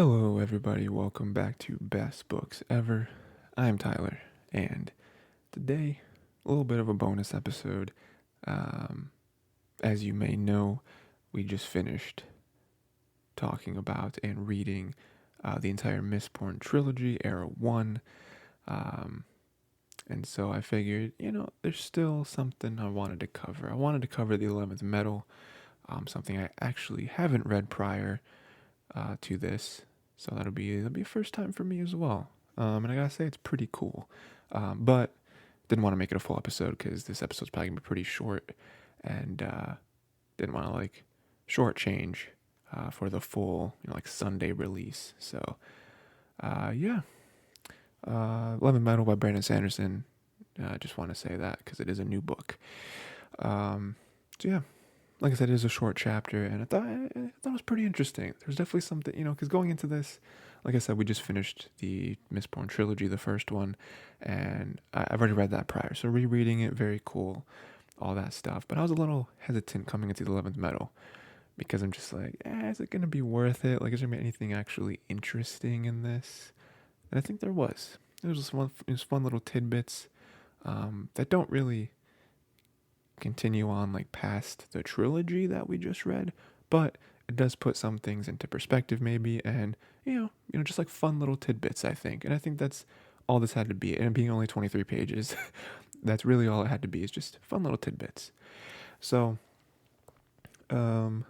Hello, everybody. Welcome back to Best Books Ever. I'm Tyler, and today, a little bit of a bonus episode. Um, as you may know, we just finished talking about and reading the entire Mistborn trilogy, Era 1. Um, and so I figured, there's still something I wanted to cover. I wanted to cover the 11th Metal, something I actually haven't read prior to this. So that'll be a first time for me as well. And I gotta say it's pretty cool. But didn't want to make it a full episode because this episode's probably gonna be pretty short, and didn't want to shortchange for the full like Sunday release. So yeah, 11 Metal by Brandon Sanderson. I just want to say that because it is a new book. So yeah, like I said, it is a short chapter, and I thought it was pretty interesting. There's definitely something, because going into this, like I said, we just finished the Mistborn trilogy, the first one, and I've already read that prior, so rereading it, very cool, all that stuff. But I was a little hesitant coming into the 11th Metal because I'm just like, is it gonna be worth it? Like, is there gonna be anything actually interesting in this? And I think there was. There was just fun little tidbits that don't really continue on like past the trilogy that we just read, but it does put some things into perspective maybe, and just like fun little tidbits, I think. And I think that's all this had to be. And being only 23 pages, that's really all it had to be, is just fun little tidbits. So um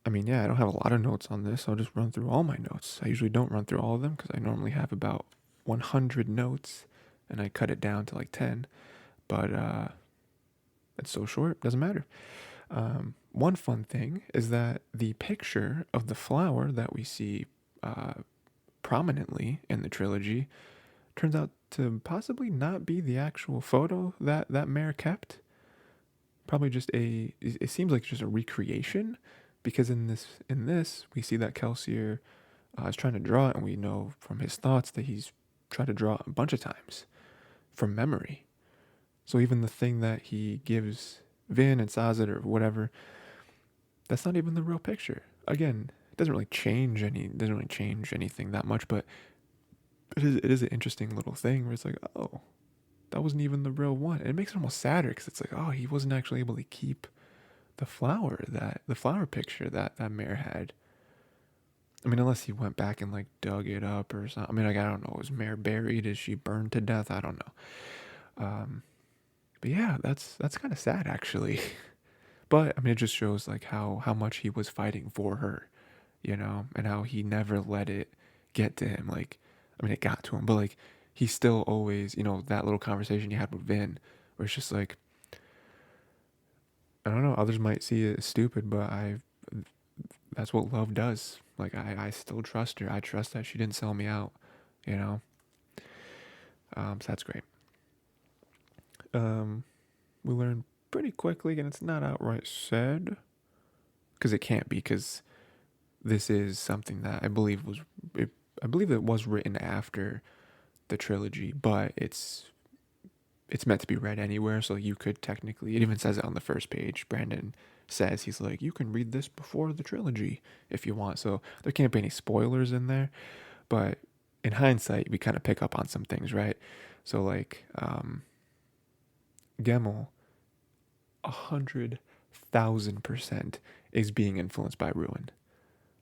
yeah, I don't have a lot of notes on this. I'll just run through all my notes. I usually don't run through all of them because I normally have about 100 notes and I cut it down to like 10, but it's so short, doesn't matter. One fun thing is that the picture of the flower that we see uh, prominently in the trilogy turns out to possibly not be the actual photo that Mare kept. Probably just it seems like just a recreation, because in this we see that Kelsier is trying to draw it, and we know from his thoughts that he's tried to draw it a bunch of times from memory. So even the thing that he gives Vin and Sazed or whatever, that's not even the real picture. Again, it doesn't really change anything that much, but it is an interesting little thing where it's like, oh, that wasn't even the real one. And it makes it almost sadder because it's like, oh, he wasn't actually able to keep the flower picture that Mare had. I mean, unless he went back and like dug it up or something. I mean, like, I don't know. Was Mare buried? Is she burned to death? I don't know. But yeah, that's kind of sad actually. But I mean, it just shows like how much he was fighting for her, and how he never let it get to him. Like, I mean, it got to him, but like he still always, that little conversation you had with Vin, where it's just like, I don't know, others might see it as stupid, but that's what love does. Like, I still trust her. I trust that she didn't sell me out, you know. So that's great. We learn pretty quickly, and it's not outright said, because it can't be, because this is something that I believe it was written after the trilogy, but it's meant to be read anywhere, so you could technically, it even says it on the first page. Brandon says, he's like, you can read this before the trilogy if you want. So there can't be any spoilers in there, but in hindsight, we kind of pick up on some things, right? So like, Gemmel, 100,000% is being influenced by Ruin.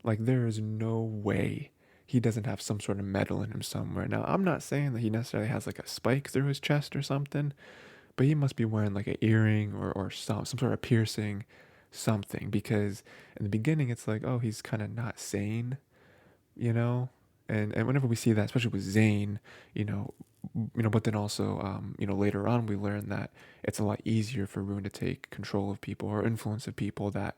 Like, there is no way he doesn't have some sort of metal in him somewhere. Now, I'm not saying that he necessarily has like a spike through his chest or something, but he must be wearing like an earring or some sort of piercing, something. Because in the beginning, it's like, oh, he's kind of not sane, you know? And whenever we see that, especially with Zane, but then also, later on we learn that it's a lot easier for Rune to take control of people or influence of people that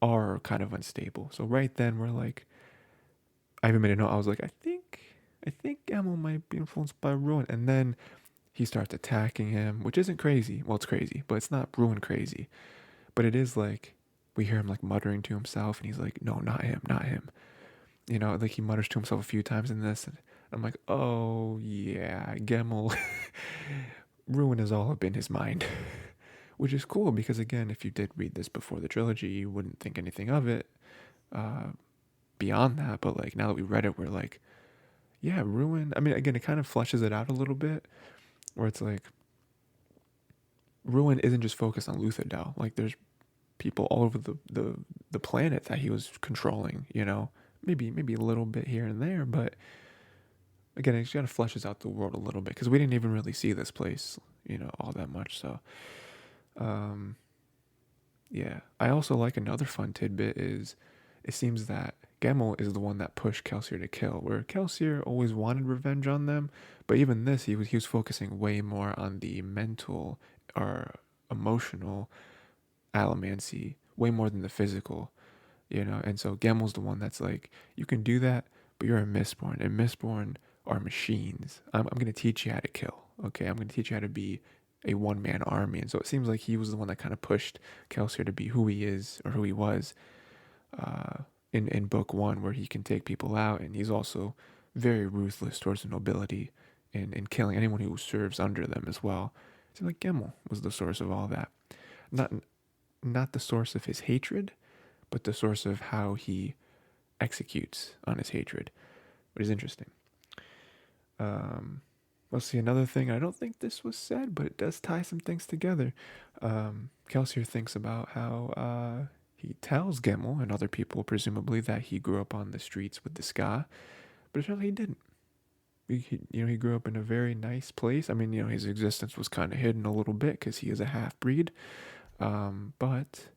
are kind of unstable. So right then we're like, I even made a note. I was like, I think Emil might be influenced by Ruin, and then he starts attacking him, which isn't crazy. Well, it's crazy, but it's not Ruin crazy. But it is like we hear him like muttering to himself, and he's like, "No, not him, not him." Like he mutters to himself a few times in this, and I'm like, "Oh yeah, Gemmel." Ruin is all up in his mind, which is cool because again, if you did read this before the trilogy, you wouldn't think anything of it. Uh, beyond that, but like now that we read it, we're like, yeah, Ruin. I mean, again, it kind of fleshes it out a little bit, where it's like Ruin isn't just focused on Luthadel. Like there's people all over the planet that he was controlling. Maybe a little bit here and there, but again, it just kind of fleshes out the world a little bit because we didn't even really see this place, all that much. So, um, yeah. I also like another fun tidbit is it seems that Gemmel is the one that pushed Kelsier to kill, where Kelsier always wanted revenge on them, but even this, he was focusing way more on the mental or emotional allomancy, way more than the physical. And so Gemmel's the one that's like, you can do that, but you're a Mistborn, and Mistborn are machines. I'm going to teach you how to kill. Okay, I'm going to teach you how to be a one-man army. And so it seems like he was the one that kind of pushed Kelsier to be who he is or who he was in book one, where he can take people out, and he's also very ruthless towards the nobility and killing anyone who serves under them as well. It seems like Gemmel was the source of all that. Not not the source of his hatred, but the source of how he executes on his hatred, which is interesting. Let's see, another thing. I don't think this was said, but it does tie some things together. Kelsier thinks about how he tells Gemmel and other people, presumably, that he grew up on the streets with the Ska, but apparently he didn't. He grew up in a very nice place. I mean, his existence was kind of hidden a little bit because he is a half breed, but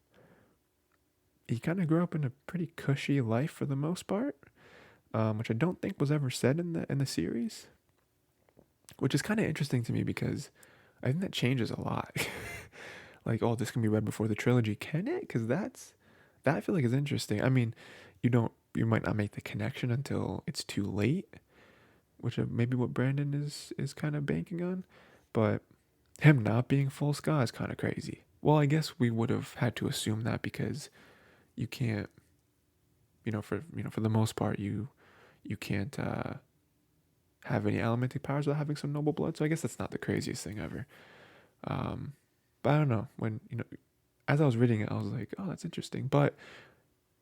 he kind of grew up in a pretty cushy life for the most part, which I don't think was ever said in the series, which is kind of interesting to me because I think that changes a lot. Like, oh, this can be read before the trilogy, can it? Because that I feel like is interesting. I mean, you might not make the connection until it's too late, which maybe what Brandon is kind of banking on, but him not being full Ska is kind of crazy. Well, I guess we would have had to assume that because you can't, for the most part, you can't have any elemental powers without having some noble blood. So I guess that's not the craziest thing ever. But I don't know, when as I was reading it, I was like, oh, that's interesting. But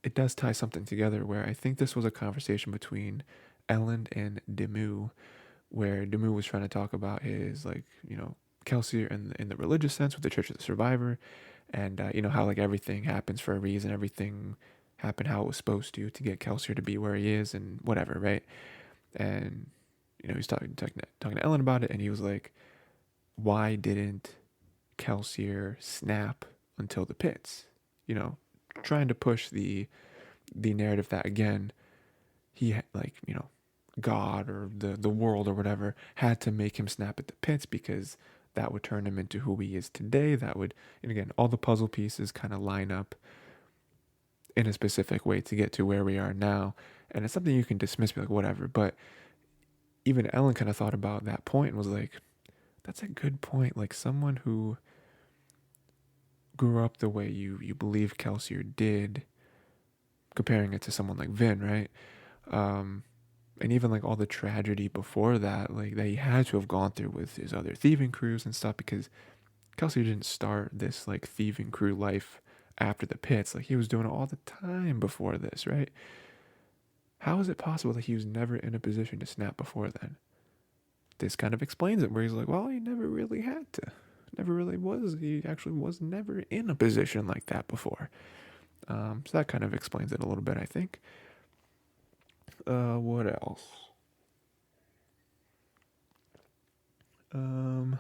it does tie something together where I think this was a conversation between Elend and Demu, where Demu was trying to talk about his Kelsier in the religious sense with the Church of the Survivor, and how like everything happens for a reason, everything happened how it was supposed to get Kelsier to be where he is and whatever, right? And he's talking to Ellen about it, and he was like, why didn't Kelsier snap until the pits? Trying to push the narrative that again he God or the world or whatever had to make him snap at the pits because that would turn him into who he is today. That would, and again, all the puzzle pieces kind of line up in a specific way to get to where we are now. And it's something you can dismiss, be like, whatever. But even Ellen kind of thought about that point and was like, that's a good point. Like someone who grew up the way you believe Kelsier did, comparing it to someone like Vin, right? And even like all the tragedy before that, like that he had to have gone through with his other thieving crews and stuff, because Kelsier didn't start this like thieving crew life after the pits. Like he was doing it all the time before this, right? How is it possible that he was never in a position to snap before then? This kind of explains it, where he's like, well, he never really had to. Never really was. He actually was never in a position like that before. So that kind of explains it a little bit, I think. What else? Gemmel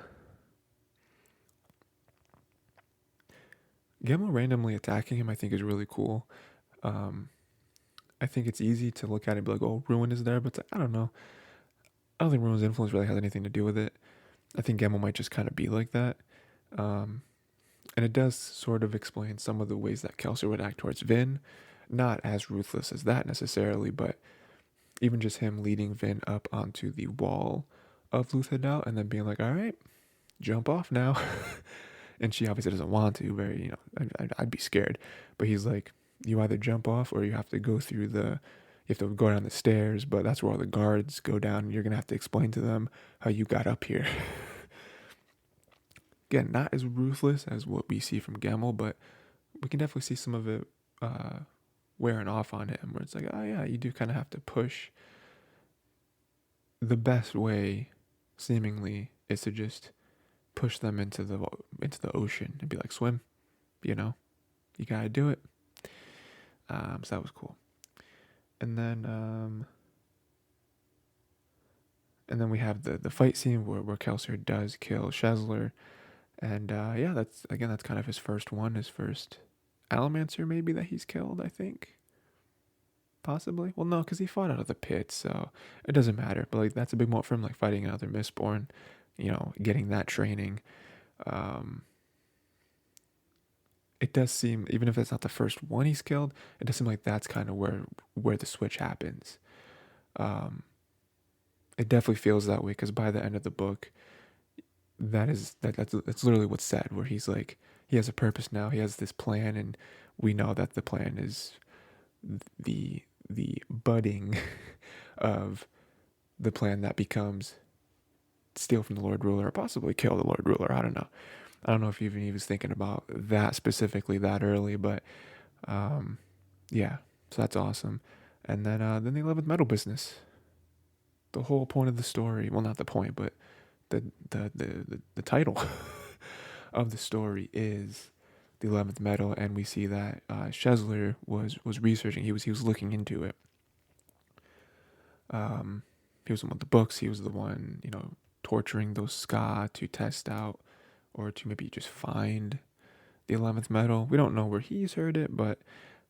randomly attacking him, I think, is really cool. I think it's easy to look at it and be like, oh, Ruin is there, but I don't know. I don't think Ruin's influence really has anything to do with it. I think Gemmel might just kind of be like that. And it does sort of explain some of the ways that Kelsier would act towards Vin. Not as ruthless as that necessarily, but even just him leading Vin up onto the wall of Luthadel and then being like, all right, jump off now. And she obviously doesn't want to, very, I'd be scared. But he's like, you either jump off or you have to go down the stairs, but that's where all the guards go down. And you're going to have to explain to them how you got up here. Again, not as ruthless as what we see from Gemmel, but we can definitely see some of it wearing off on him, where it's like, oh yeah, you do kind of have to push. The best way, seemingly, is to just push them into the ocean and be like, swim, you know, you gotta do it. So that was cool. And then we have the fight scene where Kelsier does kill Shezler. And yeah, that's kind of his first one, his first Allomancer maybe that he's killed, I think. Possibly. Well, no, because he fought out of the pit, so it doesn't matter. But like that's a big moment for him, like fighting another Mistborn, getting that training. Um, it does seem, even if it's not the first one he's killed, it does seem like that's kind of where the switch happens. Um, it definitely feels that way because by the end of the book, that's literally what's said. Where he's like, he has a purpose now. He has this plan, and we know that the plan is the budding of the plan that becomes steal from the Lord Ruler or possibly kill the Lord Ruler. I don't know. I don't know if even he was thinking about that specifically that early, but yeah. So that's awesome. And then the 11th Metal business. The whole point of the story, well, not the point, but the title of the story is the 11th Metal, and we see that Shezler was researching. He was looking into it. He was the one with the books. He was the one, torturing those Ska to test out or to maybe just find the 11th Metal. We don't know where he's heard it, but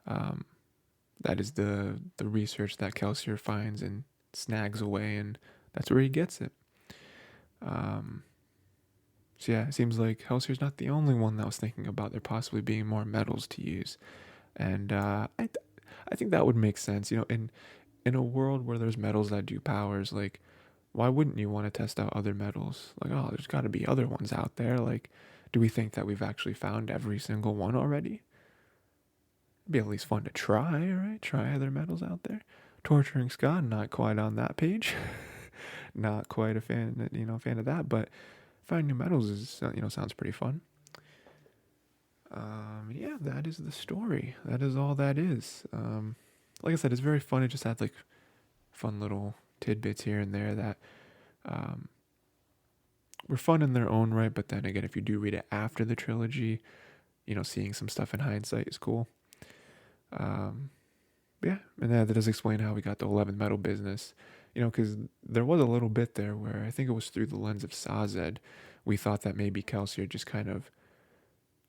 that is the research that Kelsier finds and snags away, and that's where he gets it. So yeah, it seems like Kelsier's not the only one that was thinking about there possibly being more metals to use, and I think that would make sense. In a world where there's metals that do powers, like why wouldn't you want to test out other metals? Like, oh, there's got to be other ones out there. Like, do we think that we've actually found every single one already? It'd be at least fun to try, right? Try other metals out there. Torturing Scott, not quite on that page. Not quite a fan of that, but finding new metals is, sounds pretty fun. Yeah, that is the story. That is all that is. Like I said, it's very fun. It just had like fun little tidbits here and there that were fun in their own right. But then again, if you do read it after the trilogy, seeing some stuff in hindsight is cool. Yeah, and that does explain how we got the 11th Metal business. Because there was a little bit there where I think it was through the lens of Sazed, we thought that maybe Kelsier just kind of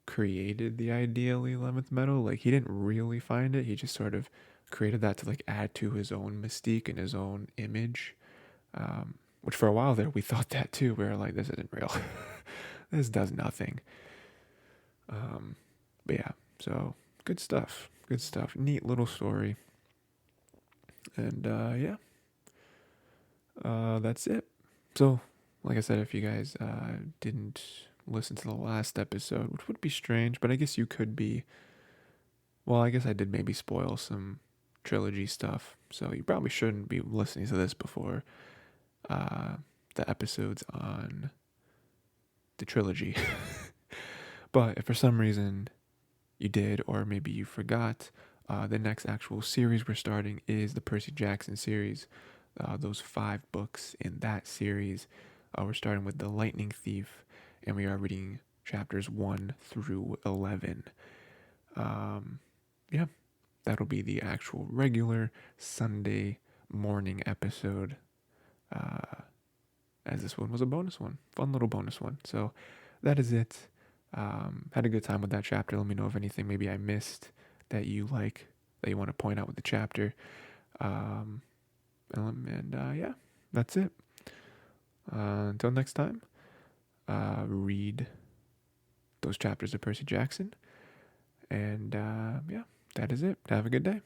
created the ideal 11th Metal. Like, he didn't really find it. He just sort of created that to, like, add to his own mystique and his own image. Which for a while there, we thought that too. We were like, this isn't real. This does nothing. But yeah, so good stuff. Good stuff. Neat little story. And yeah. That's it. So, like I said, if you guys didn't listen to the last episode, which would be strange, but I guess you could be. Well, I guess I did maybe spoil some trilogy stuff, so you probably shouldn't be listening to this before the episodes on the trilogy. But if for some reason you did, or maybe you forgot, the next actual series we're starting is the Percy Jackson series. Those 5 books in that series. We're starting with The Lightning Thief, and we are reading chapters 1 through 11. Yeah, that'll be the actual regular Sunday morning episode, as this one was a bonus one. Fun little bonus one. So that is it. Had a good time with that chapter. Let me know if anything maybe I missed that you like, that you want to point out with the chapter. Yeah, that's it. Until next time, read those chapters of Percy Jackson. And yeah, that is it. Have a good day.